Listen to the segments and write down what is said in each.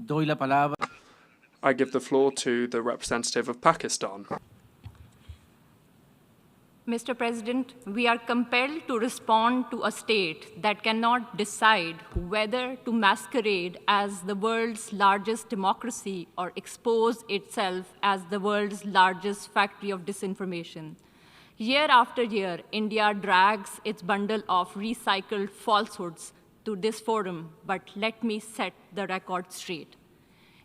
Doy la palabra. I give the floor to the representative of Pakistan. Mr. President, we are compelled to respond to a state that cannot decide whether to masquerade as the world's largest democracy or expose itself as the world's largest factory of disinformation. Year after year, India drags its bundle of recycled falsehoods to this forum, but let me set the record straight.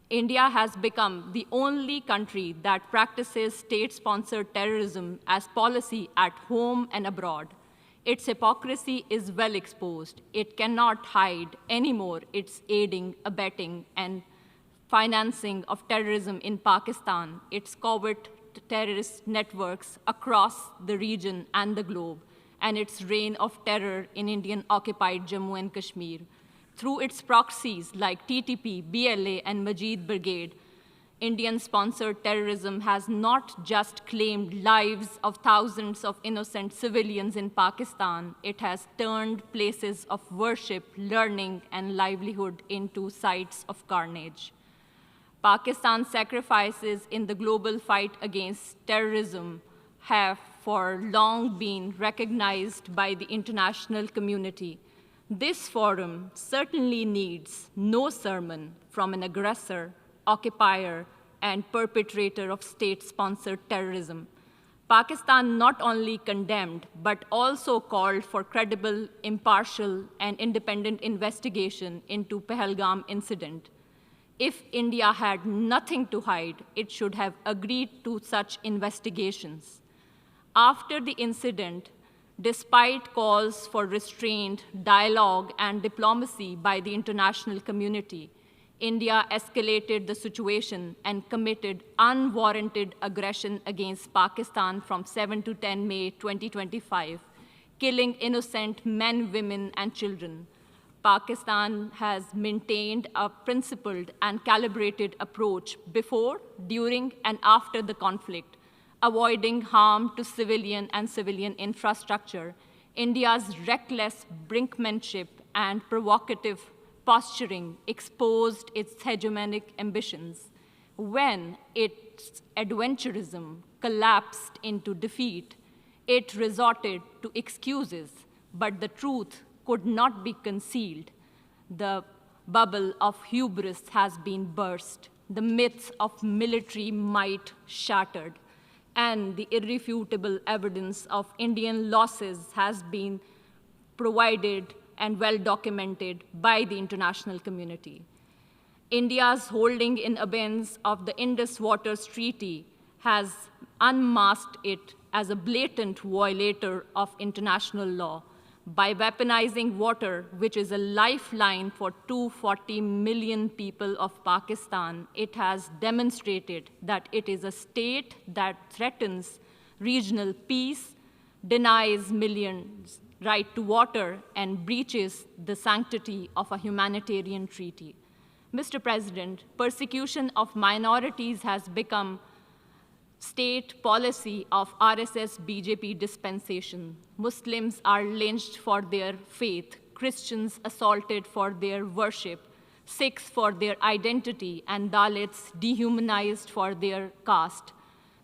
India has become the only country that practices state-sponsored terrorism as policy at home and abroad. Its hypocrisy is well exposed. It cannot hide anymore its aiding, abetting, and financing of terrorism in Pakistan, its covert terrorist networks across the region and the globe, and its reign of terror in Indian-occupied Jammu and Kashmir. Through its proxies like TTP, BLA, and Majid Brigade, Indian-sponsored terrorism has not just claimed lives of thousands of innocent civilians in Pakistan, it has turned places of worship, learning, and livelihood into sites of carnage. Pakistan's sacrifices in the global fight against terrorism have for long been recognized by the international community. This forum certainly needs no sermon from an aggressor, occupier, and perpetrator of state-sponsored terrorism. Pakistan not only condemned, but also called for credible, impartial, and independent investigation into Pahalgam incident. If India had nothing to hide, it should have agreed to such investigations. After the incident, despite calls for restraint, dialogue, and diplomacy by the international community, India escalated the situation and committed unwarranted aggression against Pakistan from 7 to 10 May 2025, killing innocent men, women, and children. Pakistan has maintained a principled and calibrated approach before, during, and after the conflict, avoiding harm to civilian and civilian infrastructure. India's reckless brinkmanship and provocative posturing exposed its hegemonic ambitions. When its adventurism collapsed into defeat, it resorted to excuses, but the truth could not be concealed. The bubble of hubris has been burst, the myths of military might shattered, and the irrefutable evidence of Indian losses has been provided and well documented by the international community. India's holding in abeyance of the Indus Waters Treaty has unmasked it as a blatant violator of international law. By weaponizing water, which is a lifeline for 240 million people of Pakistan, it has demonstrated that it is a state that threatens regional peace, denies millions right to water, and breaches the sanctity of a humanitarian treaty. Mr. President, persecution of minorities has become state policy of RSS-BJP dispensation. Muslims are lynched for their faith, Christians assaulted for their worship, Sikhs for their identity, and Dalits dehumanized for their caste.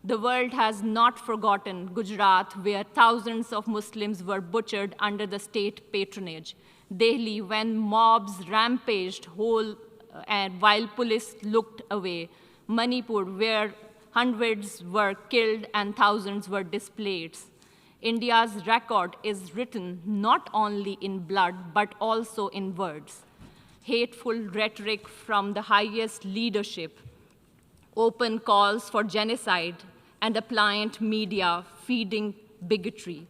The world has not forgotten Gujarat, where thousands of Muslims were butchered under the state patronage. Delhi, when mobs rampaged while police looked away. Manipur, where hundreds were killed and thousands were displaced. India's record is written not only in blood, but also in words. Hateful rhetoric from the highest leadership, open calls for genocide, and a pliant media feeding bigotry.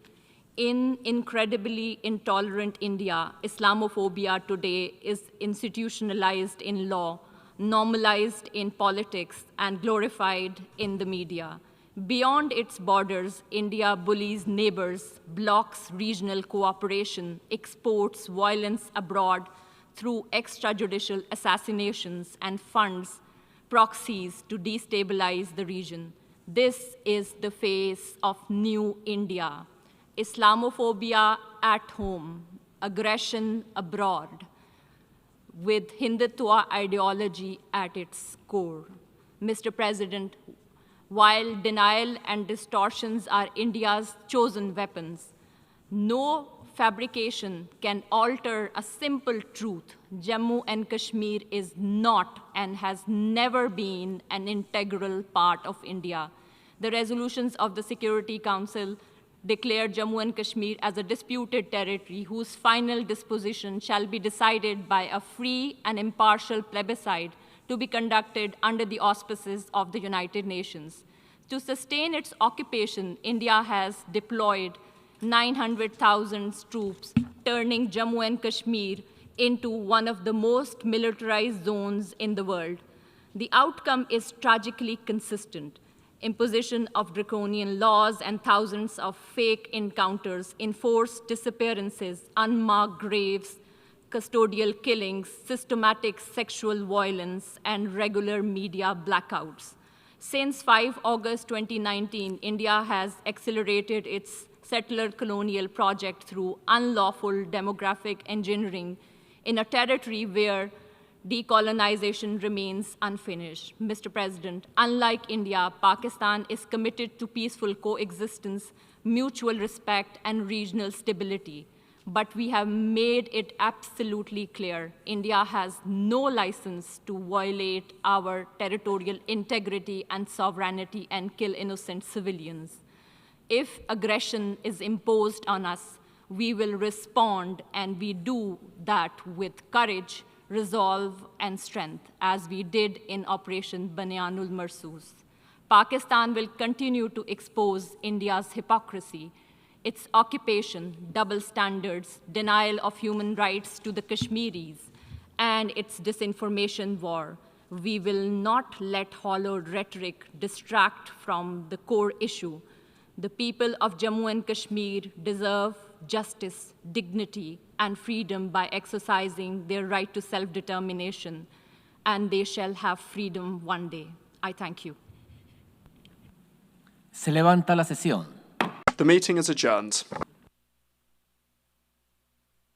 In incredibly intolerant India, Islamophobia today is institutionalized in law, normalized in politics, and glorified in the media. Beyond its borders, India bullies neighbors, blocks regional cooperation, exports violence abroad through extrajudicial assassinations, and funds proxies to destabilize the region. This is the face of new India. Islamophobia at home, aggression abroad. with Hindutva ideology at its core. Mr. President, while denial and distortions are India's chosen weapons, no fabrication can alter a simple truth. Jammu and Kashmir is not and has never been an integral part of India. The resolutions of the Security Council declared Jammu and Kashmir as a disputed territory whose final disposition shall be decided by a free and impartial plebiscite to be conducted under the auspices of the United Nations. To sustain its occupation, India has deployed 900,000 troops, turning Jammu and Kashmir into one of the most militarized zones in the world. The outcome is tragically consistent. Imposition of draconian laws and thousands of fake encounters, enforced disappearances, unmarked graves, custodial killings, systematic sexual violence, and regular media blackouts. Since 5 August 2019, India has accelerated its settler colonial project through unlawful demographic engineering in a territory where decolonization remains unfinished. Mr. President, unlike India, Pakistan is committed to peaceful coexistence, mutual respect, and regional stability. But we have made it absolutely clear India has no license to violate our territorial integrity and sovereignty and kill innocent civilians. If aggression is imposed on us, we will respond, and we do that with courage, resolve, and strength, as we did in Operation Banyanul Marsoos. Pakistan will continue to expose India's hypocrisy, its occupation, double standards, denial of human rights to the Kashmiris, and its disinformation war. We will not let hollow rhetoric distract from the core issue. The people of Jammu and Kashmir deserve justice, dignity, and freedom by exercising their right to self-determination, and they shall have freedom one day. I thank you. Se levanta la sesión. The meeting is adjourned.